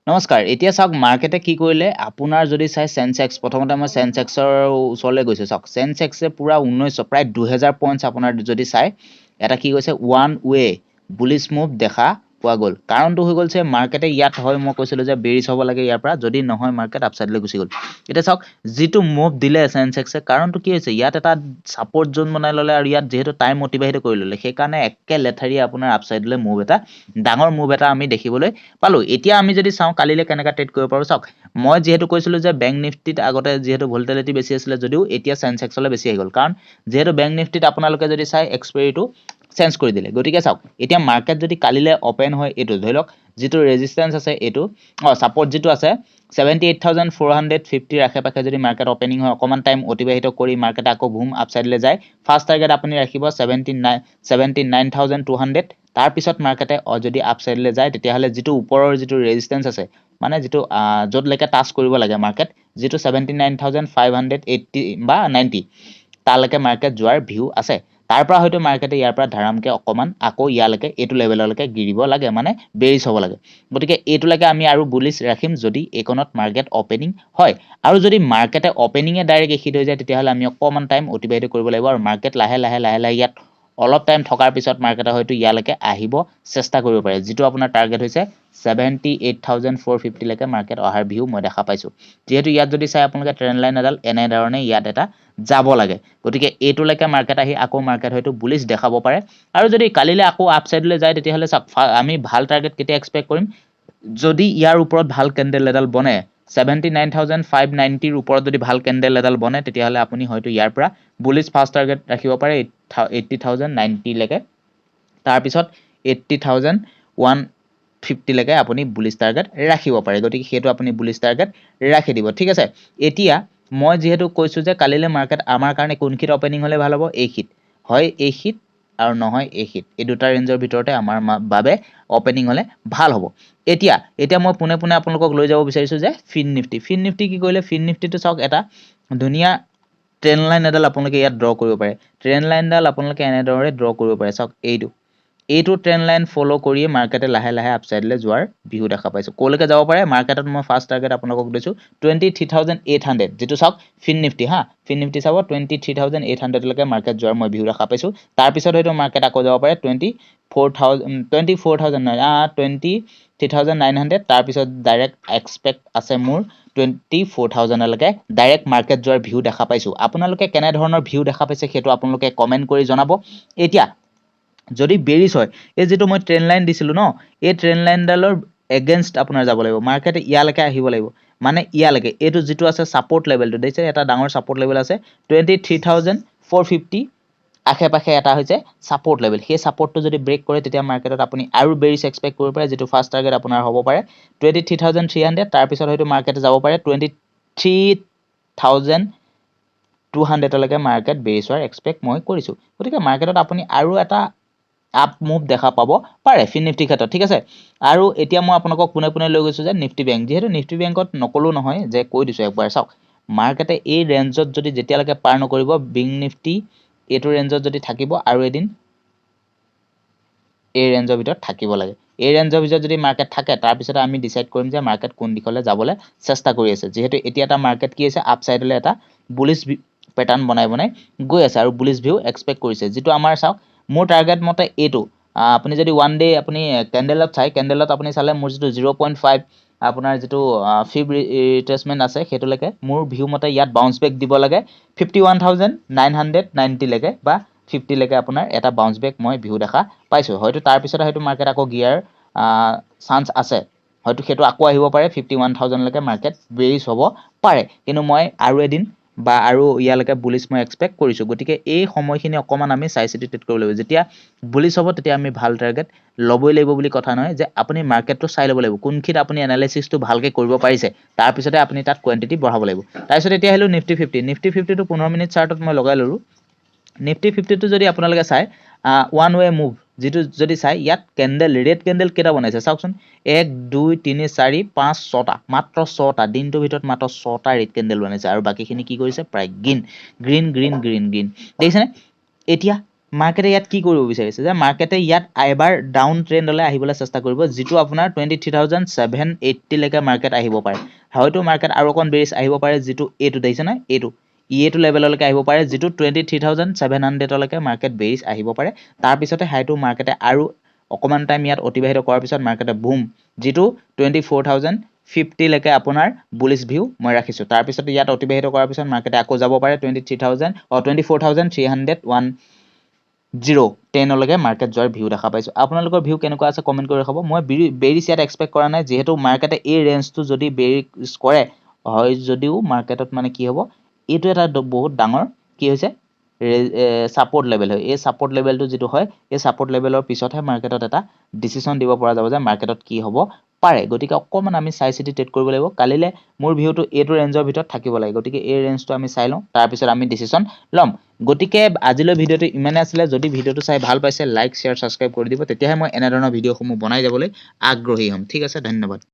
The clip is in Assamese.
নমস্কাৰ এতিয়া চাওক মাৰ্কেটে কি কৰিলে আপোনাৰ যদি চাই সেনসেক্স প্ৰথমতে মই সেনসেক্সৰ ওচৰলৈ গৈছো চাওক সেনসেক্সে পুৰা 1900 প্ৰায় 2000 পইণ্টছ আপোনাৰ যদি চাই এটা কি কৈছে ওৱান ৱে বুলিশ মুভ দেখা পোৱা গ'ল কাৰণটো হৈ গ'লছে মাৰ্কেটে ইয়াত হয় মই কৈছিলো যে বেৰিছ হ'ব লাগে ইয়াৰ পৰা যদি নহয় মাৰ্কেট আপসাইডলৈ গুচি গ'ল এতিয়া চাওক যেটো মুভ দিলে সেনসেক্সে কাৰণটো কি হৈছে ইয়াত এটা সাপোৰ্ট জোন বনাই ললে আৰু ইয়াত যেহেতু টাইম অতিবাহিত কৰি ললে সেই কাৰণে একে লেথাৰি আপোনাৰ আপসাইডলৈ মুভ এটা ডাঙৰ মুভ এটা আমি দেখিবলৈ পালো এতিয়া আমি যদি চাও কালিলে কেনেকা ট্ৰেড কৰিব পাৰো চাওক মই যেহেতু কৈছিলো যে ব্যাংক নিফটিত আগতে যেহেতু ভলটিলিটি বেছি আছিল যদিও এতিয়া সেনসেক্সলৈ বেছি হৈ গ'ল কাৰণ যেহেতু ব্যাংক নিফটিত আপোনালোকে যদি চাই এক্সপায়াৰিটো চেঞ্জ কৰি দিলে গতিকে চাওক এতিয়া মাৰ্কেট যদি কালিলে ওপেন হয় এটো ধৰি লওক যেটো ৰেজিস্ট্যান্স আছে এটো সাপোৰ্ট যেটো আছে 78450 ৰাখে পাখে যদি মাৰ্কেট ওপেনিং হয় অকমান টাইম অতিবাহিত কৰি মাৰ্কেট আকৌ ঘুম আপসাইডলৈ যায় ফাৰ্স্ট টাৰ্গেট আপুনি ৰাখিব 79200 তাৰ পিছত মাৰ্কেটে যদি আপসাইডলৈ যায় তেতিয়া হলে যেটো ওপৰৰ যেটো ৰেজিস্ট্যান্স আছে মানে যেটো যত লেকে টাচ কৰিব লাগে মাৰ্কেট যেটো 79580 বা 90 তালৈকে মাৰ্কেট যোৱাৰ ভিউ আছে তাৰ পৰা হয়তো মাৰ্কেটে ইয়াৰ পৰা ধাৰামকে অকমান আকৌ ইয়ালৈকে এটো লেভেললৈকে গিৰিব লাগে মানে বেৰিছ হ'ব লাগে গতিকে এটোলৈকে আমি আৰু বুলিশ ৰাখিম যদি একনত মাৰ্কেট ওপেনিং হয় আৰু যদি মাৰ্কেটে ওপেনিংয়ে ডাইৰেক্ট এখিত হৈ যায় তেতিয়া হলে আমি অকমান টাইম অতিবাহিত কৰিব লাগিব আৰু মাৰ্কেট লাহে লাহে ইয়াত অলপ টাইম থকাৰ পিছত মাৰ্কেটে হয়তো ইয়ালৈকে আহিব চেষ্টা কৰিব পাৰে যেটো আপোনাৰ টাৰ্গেট হৈছে 78450 লৈকে মাৰ্কেট অহাৰ ভিউ মই দেখা পাইছো যেহেতু ইয়াত যদি চাই আপোনালোকে ট্ৰেন্ড লাইন এডাল এনে ধৰণে ইয়াত এটা যাব লাগে গতিকে এটোলৈকে মাৰ্কেট আহি আকৌ মাৰ্কেট হয়তো বুলিশ দেখাব পাৰে আৰু যদি কালিলে আকৌ আপসাইডলৈ যায় তেতিয়া হলে আমি ভাল টাৰ্গেট কেতিয়া এক্সপেক্ট কৰিম যদি ইয়াৰ ওপৰত ভাল ক্যান্ডেল এডাল বনে 79590 ৰ ওপৰত যদি ভাল ক্যান্ডেল এডাল বনে তেতিয়া হলে আপুনি হয়তো ইয়াৰ পৰা বুলিশ ফাৰ্স্ট টাৰ্গেট ৰাখিব পাৰে 80090 লৈকে তাৰ পিছত 80150 লৈকে আপুনি বুলিশ টাৰ্গেট ৰাখিব পাৰে গতিকে হেতু আপুনি বুলিশ টাৰ্গেট ৰাখি দিব ঠিক আছে এতিয়া মই যেহেতু কৈছো যে কালিলে মাৰ্কেট আমাৰ কাৰণে কোনখিত ওপেনিং হলে ভাল হ'ব এইখিত হয় এইখিত আৰু নহয় এইখিত এই দুটা ৰেঞ্জৰ ভিতৰতে আমাৰ বাবে ওপেনিং হলে ভাল হ'ব এতিয়া মই পুনে আপোনালোকক লৈ যাব বিচাৰিছো যে ফিন নিফটি কি কৰিলে ফিন নিফটিটো চাওক এটা ধুনিয়া ট্ৰেন্ড লাইন এডাল আপোনালোকে ইয়াত ড্ৰ কৰিব পাৰে ট্ৰেন্ড লাইনডাল আপোনালোকে এনেদৰে ড্ৰ কৰিব পাৰে চাওক এইটো ট্ৰেন্ড লাইন ফলো কৰি মাৰ্কেটে লাহে লাহে আপসাইডলৈ যোৱাৰ ভিউ দেখা পাইছো কোলৈকে যাব পাৰে মাৰ্কেটত মই ফাৰ্স্ট টাৰ্গেট আপোনালোকক দিছো 23800 যেটো চাওক ফিন নিফটি চাব 23800 লৈকে মাৰ্কেট যোৱাৰ মই ভিউ দেখা পাইছো তাৰ পিছত হয়তো মাৰ্কেট আকৌ যাব পাৰে 23900 তাৰ পিছত ডাইৰেক্ট এক্সপেক্ট আছে মোৰ 24000 লৈকে ডাইৰেক্ট মাৰ্কেট যোৱাৰ ভিউ দেখা পাইছো আপোনালোকে কেনে ধৰণৰ ভিউ দেখা পাইছে হেতু আপোনালোকে কমেন্ট কৰি জনাব এতিয়া যদি বেৰিছ হয় এই যেটো মই ট্ৰেন্ড লাইন দিছিলো ন এই ট্ৰেন্ড লাইনডালৰ এগেইনষ্ট আপোনাৰ যাব লাগিব মাৰ্কেট ইয়ালৈকে আহিব লাগিব মানে ইয়ালৈকে এটো যেটো আছে সাপোৰ্ট লেভেলটো দেখিছে এটা ডাঙৰ সাপোৰ্ট লেভেল আছে 23450 আখে পাখে এটা হৈছে সাপোৰ্ট লেভেল সেই সাপোৰ্টটো যদি ব্ৰেক কৰে তেতিয়া মাৰ্কেটত আপুনি আৰু বেৰিছ এক্সপেক্ট কৰিব পাৰে যেটো ফাৰ্স্ট টাৰ্গেট আপোনাৰ হ'ব পাৰে 23300 তাৰ পিছত হয়তো মাৰ্কেট যাব পাৰে 23200 লৈকে মাৰ্কেট বেৰিছ হোৱাৰ এক্সপেক্ট মই কৰিছো গতিকে মাৰ্কেটত আপুনি আৰু এটা আপ মুভ দেখা পাব পাৰে ফিন নিফটি ক্ষেত্ৰত ঠিক আছে আৰু এতিয়া মই আপোনালোকক পুনে লৈ গৈছো যে নিফটি বেংক যেহেতু নিফটি বেংকত নকলো নহয় যে কৈ দিছো একবাৰ চাওক মাৰ্কেটে এই ৰেঞ্জত যদি যেতিয়ালৈকে পাৰ নকৰিব বিং নিফটি এটো ৰেঞ্জত যদি থাকিব আৰু এদিন এই ৰেঞ্জৰ ভিতৰত থাকিব লাগে এই ৰেঞ্জৰ ভিতৰত যদি মাৰ্কেট থাকে তাৰ পিছত আমি ডিসাইড কৰিম যে মাৰ্কেট কোন দিশলৈ যাবলৈ চেষ্টা কৰি আছে যেহেতু এতিয়া এটা মাৰ্কেট কি আছে আপসাইডলৈ এটা বুলিশ প্যাটাৰ্ন বনাই গৈ আছে আৰু বুলিশ ভিউ এক্সপেক্ট কৰিছে যেটো আমাৰ চাওক মোৰ টাৰ্গেট মতে এটো আপুনি যদি ওয়ান ডে আপুনি ক্যান্ডেলত চাই ক্যান্ডেলত আপুনি চালে মোৰ যেটো 0.5 আপোনাৰ যেটো ফিব ৰিট্ৰেসমেন্ট আছে হেতুলৈকে মোৰ ভিউ মতে ইয়াত বাউন্স বেক দিব লাগে 51990 লৈকে বা 50 লৈকে আপোনাৰ এটা বাউন্স বেক মই ভিউ দেখা পাইছো হয়তো তাৰ পিছত হয়তো মাৰ্কেট আকৌ গিয়াৰ চান্স আছে হয়তো হেতু আকৌ আহিব পাৰে 51000 লৈকে মাৰ্কেট বেৰিছ হ'ব পাৰে কিন্তু মই আৰু এদিন বা আৰু ইয়ালৈকে বুলিশ মই এক্সপেক্ট কৰিছো গতিকে এই সময়খিনি অকমান আমি চাই চিতি ট্ৰেড কৰিব লাগিব যেতিয়া বুলিশ হ'ব তেতিয়া আমি ভাল টাৰ্গেট লবই লাগিব বুলি কথা নহয় যে আপুনি মাৰ্কেটটো চাই ল'ব লাগিব কোনখিত আপুনি এনালাইসিসটো ভালকে কৰিব পাৰিছে তাৰ পিছতে আপুনি তাত কোয়ান্টিটি বঢ়াব লাগিব তাৰ পিছত এতিয়া হলো নিফটি 50 টো 15 মিনিট চাৰ্টত মই লগাই ললো নিফটি 50 টো যদি আপোনালোকে চাই ওৱান ৱে মুভ যেটো যদি চাই ইয়াত ক্যান্ডেল ৰেড ক্যান্ডেল কেটা বনাইছে চাওকচোন 1 2 3 4 5 6টা মাত্ৰ 6টা দিনটোৰ ভিতৰত মাত্ৰ 6টা ৰেড ক্যান্ডেল বনাইছে আৰু বাকিখিনি কি কৰিছে প্ৰায় গ্ৰীন দেখিছেনে এতিয়া মাৰ্কেটে ইয়াত কি কৰিব বিচাৰিছে যে মাৰ্কেটে ইয়াত এবাৰ ডাউন ট্ৰেণ্ডলৈ আহিবলৈ চেষ্টা কৰিব যিটো আপোনাৰ 23,780 লৈকে মাৰ্কেট আহিব পাৰে হয়তো মাৰ্কেট আৰু অকণ বেৰিছ আহিব পাৰে যিটো এইটো দেখিছে না এইটো লেভেললৈকে আহিব পাৰে যিটো 23,700 লৈকে মাৰ্কেট বেৰিছ আহিব পাৰে তাৰ পিছতে হাইটো মাৰ্কেটে আৰু অকমান টাইম ইয়াত অতিবাহিত কৰাৰ পিছত মাৰ্কেটে বুম যিটো 24,050 লৈকে আপোনাৰ বুলিশ ভিউ মই ৰাখিছো তাৰ পিছত ইয়াত অতিবাহিত কৰাৰ পিছত মাৰ্কেটে আকৌ যাব পাৰে 24,310 লৈকে মাৰ্কেট যোৱাৰ ভিউ দেখা পাইছো আপোনালোকৰ ভিউ কেনেকুৱা আছে কমেন্ট কৰি ৰাখব মই বেৰিছ ইয়াত এক্সপেক্ট কৰা নাই যেহেতু মাৰ্কেটে এই ৰেঞ্জটো যদি বেৰিছ কৰে হয় যদিও মাৰ্কেটত মানে কি হ'ব এইটো এটা বহুত ডাঙৰ কি হৈছে সাপোৰ্ট লেভেল হয় এই সাপোৰ্ট লেভেলটো যেটো হয় এই সাপোৰ্ট লেভেলৰ পিছতহে মাৰ্কেটত এটা ডিসিশন দিব পৰা যাব যে মাৰ্কেটত কি হ'ব পাৰে গতিকে অকমান আমি চাই চিতি ট্ৰেড কৰিব লাগিব কালিলে মোৰ ভিউটো এইটো ৰেঞ্জৰ ভিতৰত থাকিব লাগে গতিকে এই ৰেঞ্জটো আমি চাই লওঁ তাৰ পিছত আমি ডিসিশন লম গতিকে আজিলৈ ভিডিওটো ইমানে আছিলে যদি ভিডিওটো চাই ভাল পাইছে লাইক শেয়াৰ সাবস্ক্ৰাইব কৰি দিব তেতিয়াহে মই এনে ধৰণৰ ভিডিওসমূহ বনাই যাবলৈ আগ্ৰহী হ'ম ঠিক আছে ধন্যবাদ